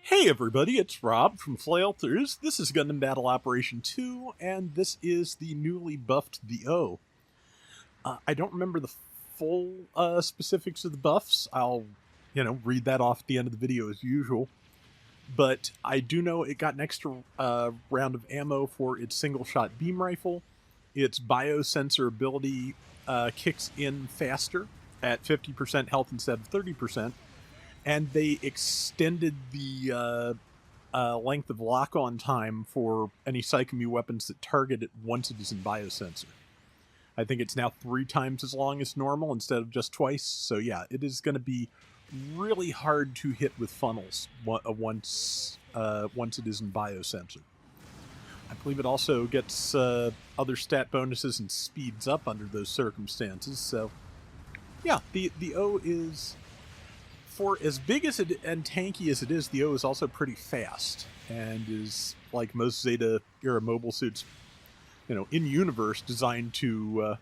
Hey everybody, it's Rob from Flailthroughs. This is Gundam Battle Operation 2, and this is the newly buffed the O. I don't remember the full specifics of the buffs. I'll, read that off at the end of the video as usual. But I do know it got an extra round of ammo for its single-shot beam rifle. Its biosensor ability kicks in faster at 50% health instead of 30%. And they extended the length of lock-on time for any Psychomu weapons that target it once it is in biosensor. I think it's now 3 times as long as normal instead of just twice. So yeah, it is going to be really hard to hit with funnels once it is in biosensor. I believe it also gets other stat bonuses and speeds up under those circumstances. So yeah, the O is, for as big as it and tanky as it is, the O is also pretty fast and is, like most Zeta era mobile suits, in universe designed to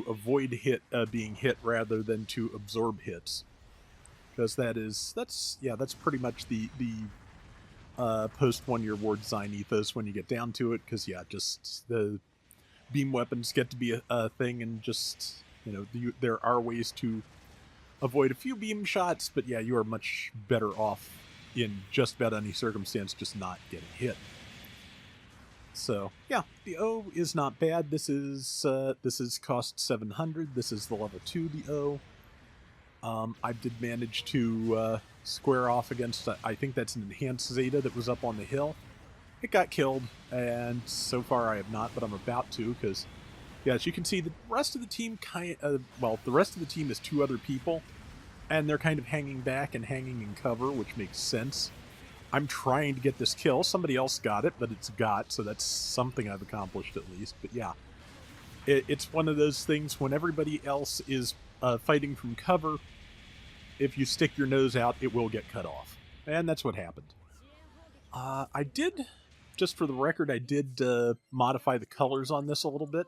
avoid being hit rather than to absorb hits, because that's pretty much the post 1 Year War design ethos when you get down to it. Because just the beam weapons get to be a thing, and just there are ways to avoid a few beam shots, but yeah, you are much better off in just about any circumstance just not getting hit. So yeah, the O is not bad. This is cost 700. This is the level 2 the O. I did manage to square off against, I think that's an enhanced Zeta that was up on the hill. It got killed, and so far I have not, but I'm about to, because yeah, as you can see, the rest of the team the rest of the team is 2 other people, and they're kind of hanging back and hanging in cover, which makes sense. I'm trying to get this kill. Somebody else got it, but it's got, so that's something I've accomplished at least. But yeah, it's one of those things when everybody else is fighting from cover, if you stick your nose out, it will get cut off. And that's what happened. I did, just for the record, I did modify the colors on this a little bit.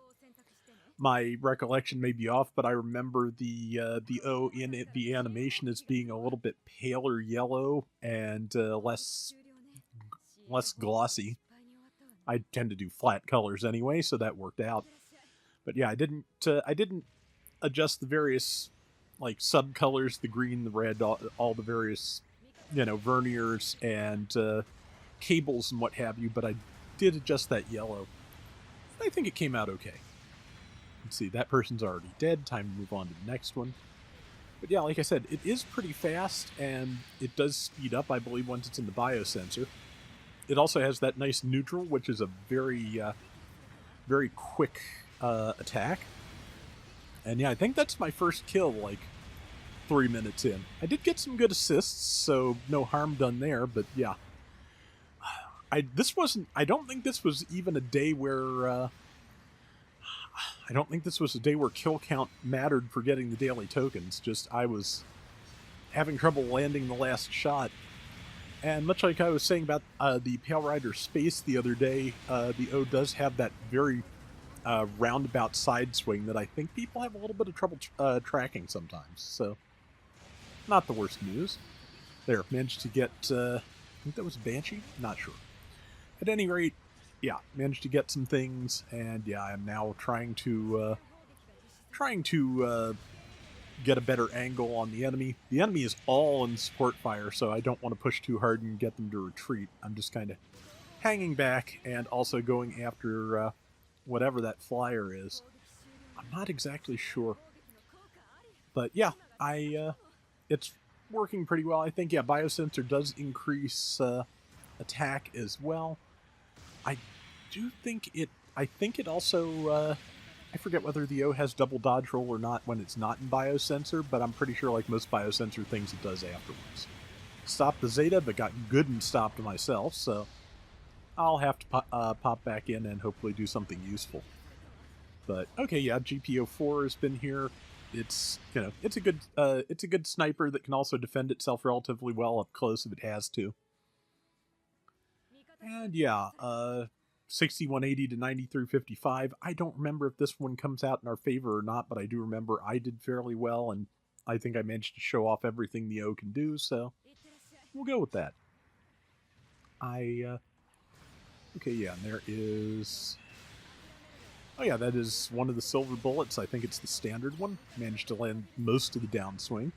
My recollection may be off, but I remember the O in it, the animation, as being a little bit paler yellow and less glossy. I tend to do flat colors anyway, so that worked out. But yeah, I didn't adjust the various like subcolors, the green, the red, all the various verniers and cables and what have you. But I did adjust that yellow. I think it came out okay. Let's see, that person's already dead. Time to move on to the next one. But yeah, like I said, it is pretty fast, and it does speed up, I believe, once it's in the biosensor. It also has that nice neutral, which is a very, very quick attack. And yeah, I think that's my first kill, like 3 minutes in. I did get some good assists, so no harm done there. But yeah, I don't think this was even a day where. I don't think this was a day where kill count mattered for getting the daily tokens. Just I was having trouble landing the last shot. And much like I was saying about the Pale Rider Space the other day, the O does have that very roundabout side swing that I think people have a little bit of trouble tracking sometimes. So, not the worst news. There, managed to get, I think that was Banshee? Not sure. At any rate, yeah, managed to get some things, and yeah, I'm now trying to get a better angle on the enemy. The enemy is all in support fire, so I don't want to push too hard and get them to retreat. I'm just kind of hanging back and also going after whatever that flyer is. I'm not exactly sure, but yeah, it's working pretty well. I think yeah, biosensor does increase attack as well. I think it also, I forget whether the O has double dodge roll or not when it's not in biosensor, but I'm pretty sure like most biosensor things it does afterwards. Stopped the Zeta, but got good and stopped myself, so I'll have to pop back in and hopefully do something useful. But okay, yeah, GPO4 has been here. It's it's a good sniper that can also defend itself relatively well up close if it has to. And yeah, 6180 to 9355. I don't remember if this one comes out in our favor or not, but I do remember I did fairly well, and I think I managed to show off everything the O can do, so We'll go with that. Okay, yeah, and there is... Oh yeah, that is one of the silver bullets. I think it's the standard one. Managed to land most of the downswing.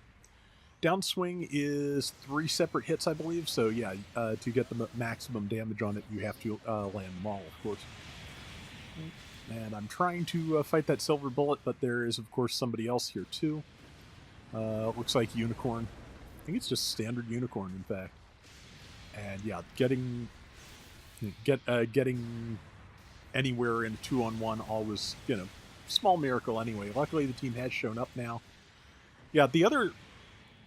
Downswing is 3 separate hits, I believe. So yeah, to get the maximum damage on it, you have to land them all, of course. And I'm trying to fight that silver bullet, but there is, of course, somebody else here too. Looks like Unicorn. I think it's just standard Unicorn, in fact. And yeah, getting anywhere in a 2-on-1 always, small miracle anyway. Luckily, the team has shown up now. Yeah,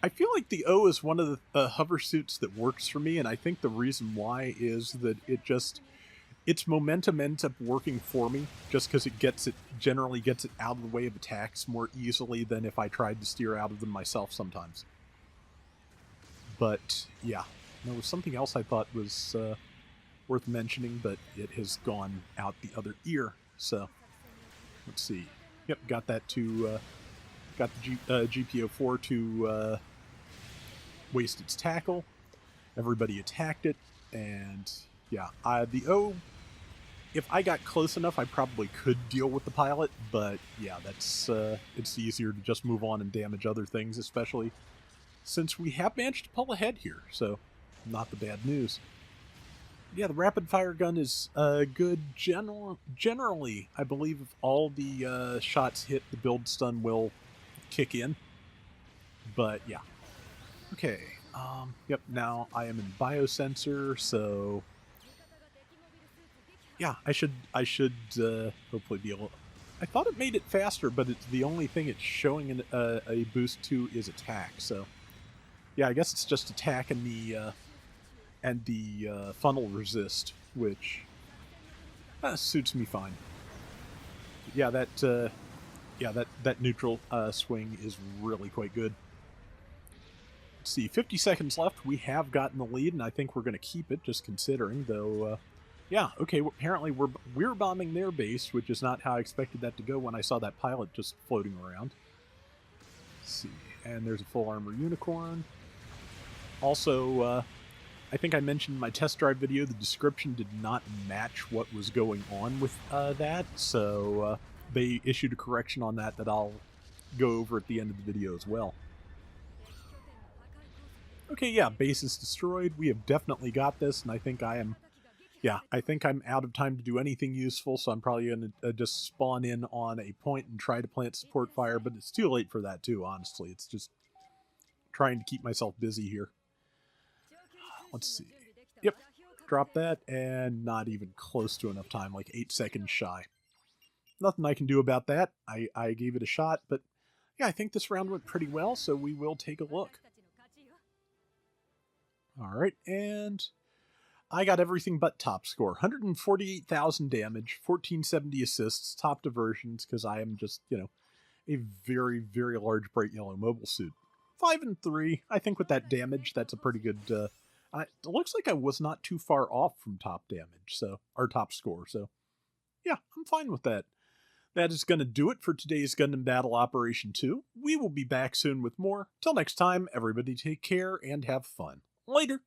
I feel like the O is one of the hover suits that works for me, and I think the reason why is that its momentum ends up working for me, just because it generally gets it out of the way of attacks more easily than if I tried to steer out of them myself sometimes. But yeah, there was something else I thought was worth mentioning, but it has gone out the other ear. So let's see. Yep, got that to got the GPO4 to waste its tackle. Everybody attacked it, and yeah, the O. If I got close enough, I probably could deal with the pilot, but yeah, that's it's easier to just move on and damage other things, especially since we have managed to pull ahead here, so not the bad news. Yeah, the rapid fire gun is good. Generally, I believe if all the shots hit, the build stun will kick in. But yeah. Okay. Yep, now I am in biosensor, so yeah, I should hopefully be able... I thought it made it faster, but it's the only thing it's showing a boost to is attack, so yeah, I guess it's just attack and the funnel resist, which suits me fine. But yeah, that neutral swing is really quite good. Let's see, 50 seconds left. We have gotten the lead, and I think we're going to keep it, just considering, though. Yeah, okay, well, apparently we're bombing their base, which is not how I expected that to go when I saw that pilot just floating around. Let's see, and there's a full armor Unicorn. Also, I think I mentioned in my test drive video, the description did not match what was going on with that, so they issued a correction on that I'll go over at the end of the video as well. Okay, yeah, base is destroyed. We have definitely got this, and I think I'm out of time to do anything useful, so I'm probably going to just spawn in on a point and try to plant support fire, but it's too late for that too, honestly. It's just trying to keep myself busy here. Let's see. Yep, drop that, and not even close to enough time, like 8 seconds shy. Nothing I can do about that. I gave it a shot, but yeah, I think this round went pretty well, so we will take a look. Alright, and I got everything but top score. 148,000 damage, 1470 assists, top diversions, because I am just, a very, very large bright yellow mobile suit. 5 and 3. I think with that damage, that's a pretty good... it looks like I was not too far off from top damage, or top score, so yeah, I'm fine with that. That is going to do it for today's Gundam Battle Operation 2. We will be back soon with more. Till next time, everybody take care and have fun. Later!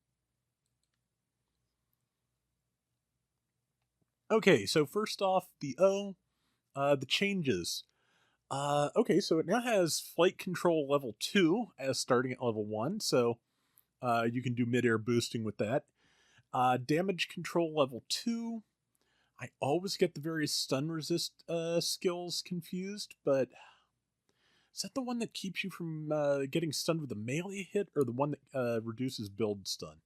Okay, so first off, the O, the changes. Okay, so it now has Flight Control Level 2 as starting at Level 1, so you can do mid-air boosting with that. Damage Control Level 2. I always get the various stun resist skills confused, but is that the one that keeps you from getting stunned with a melee hit, or the one that reduces build stun?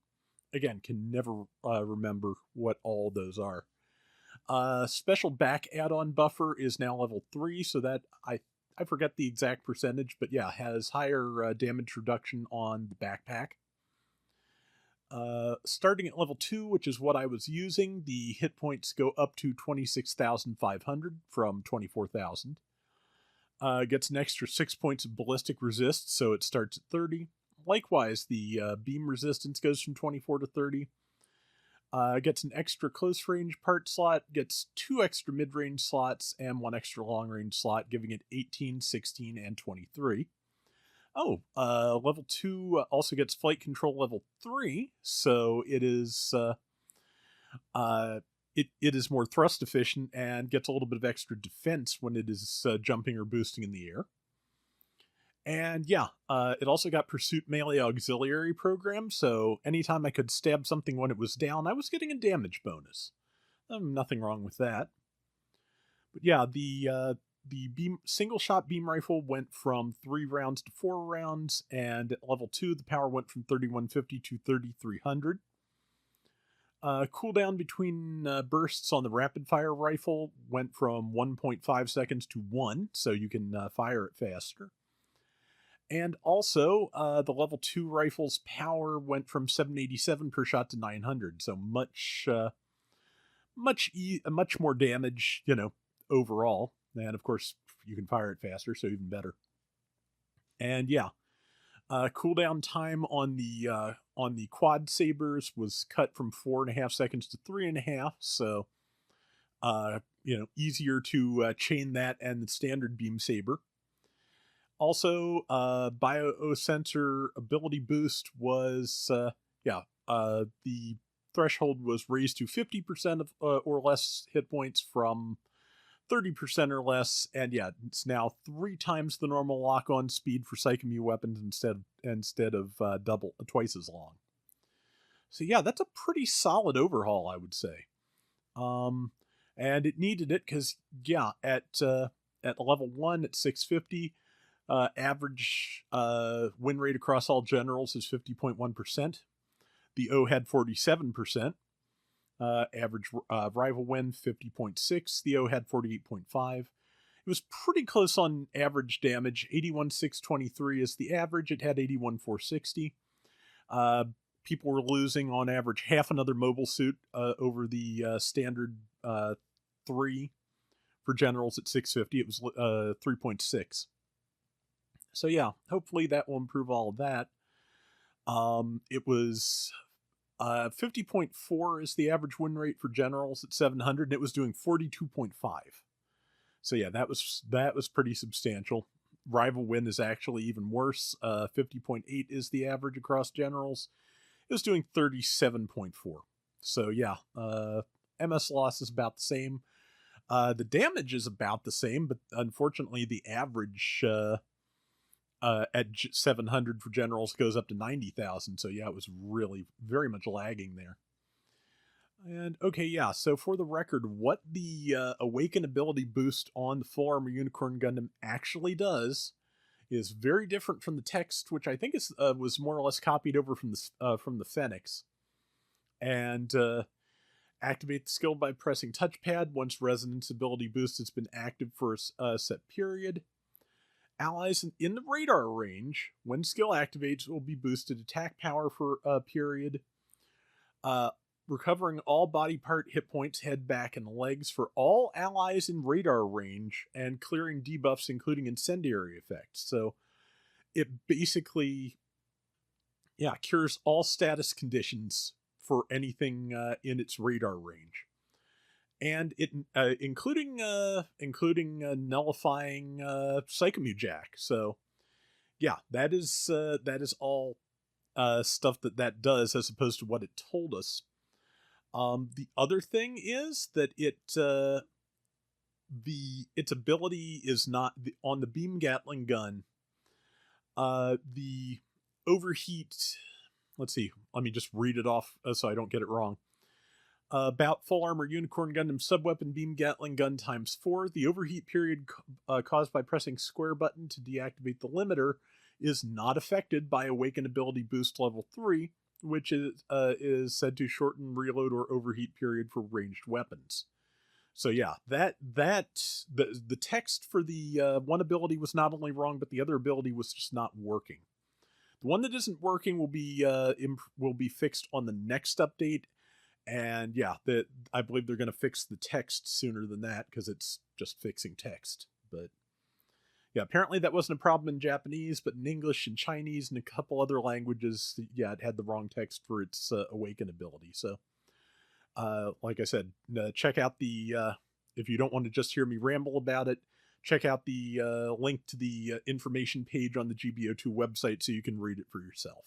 Again, can never remember what all those are. Special back add-on buffer is now level 3, so that I forget the exact percentage, but yeah, has higher damage reduction on the backpack. Starting at level 2, which is what I was using, the hit points go up to 26,500 from 24,000. Gets an extra 6 points of ballistic resist, so it starts at 30. Likewise, the beam resistance goes from 24 to 30. Gets an extra close range part slot, gets 2 extra mid range slots, and 1 extra long range slot, giving it 18, 16, and 23. Oh, level 2 also gets flight control level 3, so it is uh, it is more thrust efficient and gets a little bit of extra defense when it is jumping or boosting in the air. And yeah, it also got Pursuit Melee Auxiliary program, so anytime I could stab something when it was down, I was getting a damage bonus. Nothing wrong with that. But yeah, the single shot beam rifle went from 3 rounds to 4 rounds, and at level 2, the power went from 3150 to 3300. Cooldown between bursts on the rapid fire rifle went from 1.5 seconds to 1, so you can fire it faster. And also, the level 2 rifle's power went from 787 per shot to 900, so much more damage, overall. And of course, you can fire it faster, so even better. And yeah, cooldown time on the quad sabers was cut from 4.5 seconds to 3.5, so easier to chain that and the standard beam saber. Also, biosensor ability boost was the threshold was raised to 50% of or less hit points from 30% or less, and yeah, it's now 3 times the normal lock-on speed for Psychomu weapons instead of twice as long. So yeah, that's a pretty solid overhaul, I would say. And it needed it because yeah, at level 1 at 650, average win rate across all generals is 50.1%. The O had 47%. Average rival win 50.6. The O had 48.5. It was pretty close on average damage. 81,623 is the average. It had 81,460. People were losing on average half another mobile suit over the standard 3 for generals at 650. It was 3.6. So yeah, hopefully that will improve all of that. It was 50.4 is the average win rate for generals at 700, and it was doing 42.5. So yeah, that was pretty substantial. Rival win is actually even worse. 50.8 is the average across generals. It was doing 37.4. So yeah, MS loss is about the same. The damage is about the same, but unfortunately the average at 700 for generals goes up to 90,000. So yeah, it was really very much lagging there. And okay, yeah, so for the record, what the Awaken ability boost on the Full Armor Unicorn Gundam actually does is very different from the text, which I think was more or less copied over from the Phoenix. And activate the skill by pressing touchpad. Once Resonance ability boost has been active for a set period. Allies in the radar range, when skill activates, will be boosted attack power for a period. Recovering all body part hit points, head, back, and legs for all allies in radar range, and clearing debuffs, including incendiary effects. So it basically, cures all status conditions for anything in its radar range, and it including nullifying Psychomu Jack. So yeah, that is all stuff that does, as opposed to what it told us. The other thing is that its ability is not on the beam Gatling gun. The overheat. Let's see. Let me just read it off so I don't get it wrong. About Full Armor Unicorn Gundam Subweapon Beam Gatling Gun ×4. The overheat period caused by pressing square button to deactivate the limiter is not affected by Awaken ability boost level 3, which is said to shorten reload or overheat period for ranged weapons. So yeah, the text for the one ability was not only wrong, but the other ability was just not working. The one that isn't working will be fixed on the next update, and yeah, I believe they're going to fix the text sooner than that because it's just fixing text. But yeah, apparently that wasn't a problem in Japanese, but in English and Chinese and a couple other languages, yeah, it had the wrong text for its Awaken ability. So, like I said, check out if you don't want to just hear me ramble about it, check out the link to the information page on the GBO2 website so you can read it for yourself.